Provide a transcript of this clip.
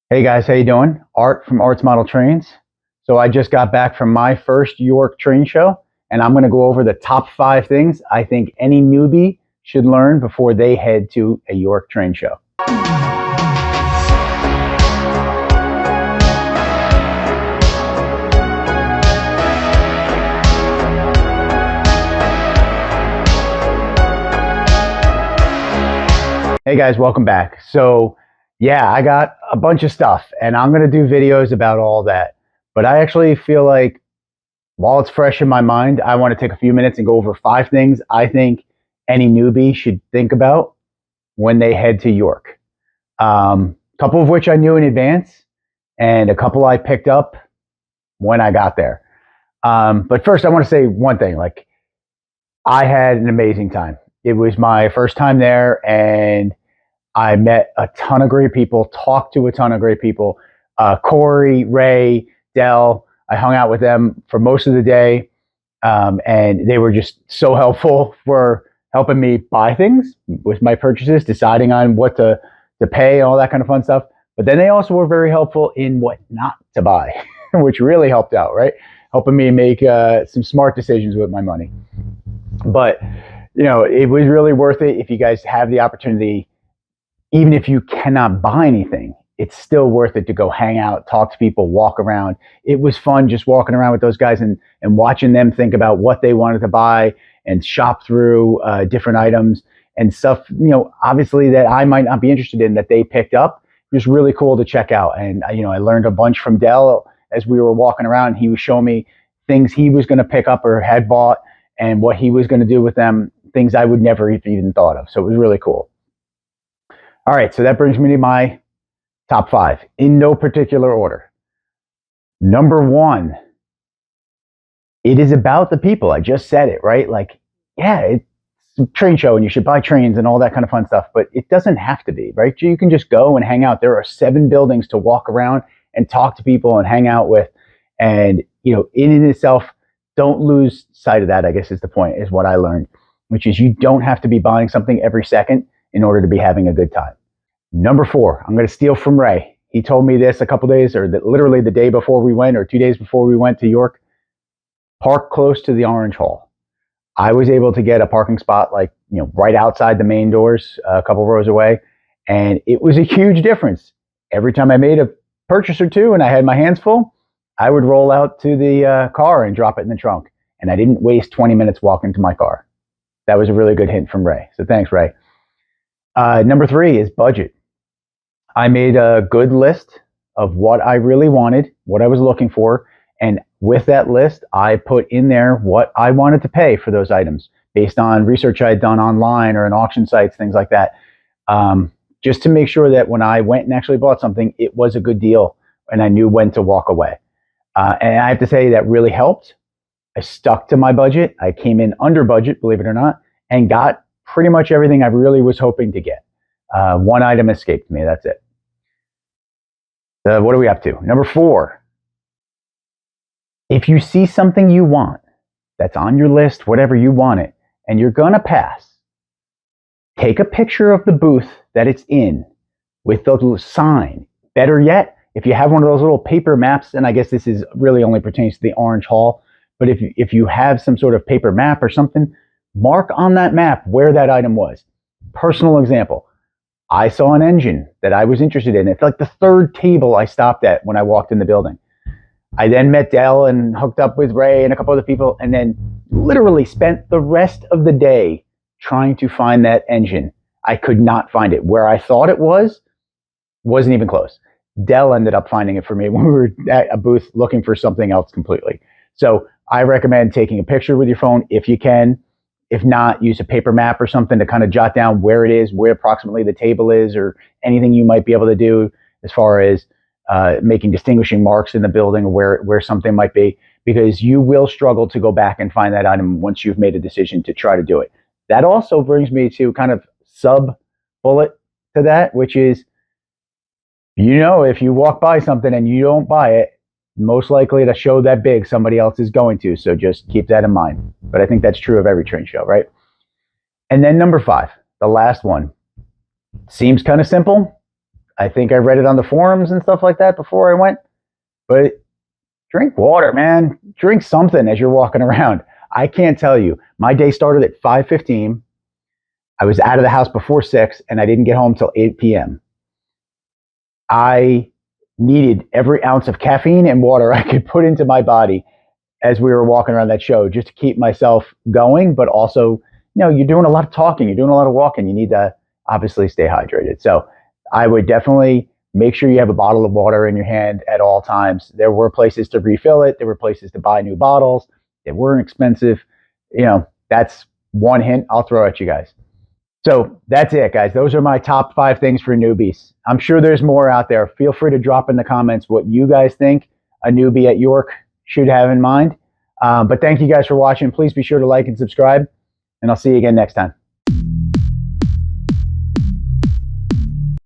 Hey guys, how you doing? Art from Arts Model Trains. So I just got back from my first York train show, and I'm going to go over the top 5 things I think any newbie should learn before they head to a York train show. Hey guys, welcome back. So yeah, I got a bunch of stuff, and I'm going to do videos about all that. But I actually feel like while it's fresh in my mind, I want to take a few minutes and go over 5 things I think any newbie should think about when they head to York. A couple of which I knew in advance, and a couple I picked up when I got there. But first, I want to say one thing. Like, I had an amazing time. It was my first time there, and I met a ton of great people, talked to a ton of great people. Corey, Ray, Dell, I hung out with them for most of the day, and they were just so helpful for helping me buy things with my purchases, deciding on what to pay, all that kind of fun stuff. But then they also were very helpful in what not to buy, which really helped out, right? Helping me make some smart decisions with my money. But it was really worth it if you guys have the opportunity. Even if you cannot buy anything, it's still worth it to go hang out, talk to people, walk around. It was fun just walking around with those guys and watching them think about what they wanted to buy and shop through different items and stuff, obviously that I might not be interested in that they picked up. It was really cool to check out. And, I learned a bunch from Dell as we were walking around. He was showing me things he was going to pick up or had bought and what he was going to do with them, things I would never even thought of. So it was really cool. All right, so that brings me to my top 5 in no particular order. Number 1, it is about the people. I just said it, right? Like, yeah, it's a train show and you should buy trains and all that kind of fun stuff, but it doesn't have to be, right? You can just go and hang out. There are 7 buildings to walk around and talk to people and hang out with. And, in and itself, don't lose sight of that, I guess is the point, is what I learned, which is you don't have to be buying something every second in order to be having a good time. Number 4, I'm going to steal from Ray. He told me this a couple days, or literally the day before we went, or 2 days before we went to York. Park close to the Orange Hall. I was able to get a parking spot right outside the main doors, a couple rows away, and it was a huge difference. Every time I made a purchase or two and I had my hands full, I would roll out to the car and drop it in the trunk, and I didn't waste 20 minutes walking to my car. That was a really good hint from Ray, so thanks, Ray. Number 3 is budget. I made a good list of what I really wanted, what I was looking for, and with that list, I put in there what I wanted to pay for those items based on research I had done online or in auction sites, things like that, just to make sure that when I went and actually bought something, it was a good deal and I knew when to walk away. And I have to say that really helped. I stuck to my budget. I came in under budget, believe it or not, and got pretty much everything I really was hoping to get. One item escaped me. That's it. What are we up to? Number 4. If you see something you want that's on your list, whatever you want it, and you're going to pass, take a picture of the booth that it's in with the little sign. Better yet, if you have one of those little paper maps, and I guess this is really only pertains to the Orange Hall, but if you have some sort of paper map or something, mark on that map where that item was. Personal example. I saw an engine that I was interested in. It's like the 3rd table I stopped at when I walked in the building. I then met Dell and hooked up with Ray and a couple other people, and then literally spent the rest of the day trying to find that engine. I could not find it. Where I thought it wasn't even close. Dell ended up finding it for me when we were at a booth looking for something else completely. So I recommend taking a picture with your phone if you can. If not, use a paper map or something to kind of jot down where it is, where approximately the table is, or anything you might be able to do as far as making distinguishing marks in the building where something might be, because you will struggle to go back and find that item once you've made a decision to try to do it. That also brings me to kind of sub bullet to that, which is, if you walk by something and you don't buy it, most likely at a show that big, somebody else is going to. So just keep that in mind. But I think that's true of every train show, right? And then number 5, the last one, seems kind of simple. I think I read it on the forums and stuff like that before I went. But drink water, man. Drink something as you're walking around. I can't tell you. My day started at 5:15. I was out of the house before 6, and I didn't get home till 8 p.m. I needed every ounce of caffeine and water I could put into my body as we were walking around that show, just to keep myself going. But also, you're doing a lot of talking, you're doing a lot of walking. You need to obviously stay hydrated. So I would definitely make sure you have a bottle of water in your hand at all times. There were places to refill it. There were places to buy new bottles. They weren't expensive. That's one hint I'll throw at you guys. So that's it, guys. Those are my top 5 things for newbies. I'm sure there's more out there. Feel free to drop in the comments what you guys think a newbie at York should have in mind. But thank you guys for watching. Please be sure to like and subscribe, and I'll see you again next time.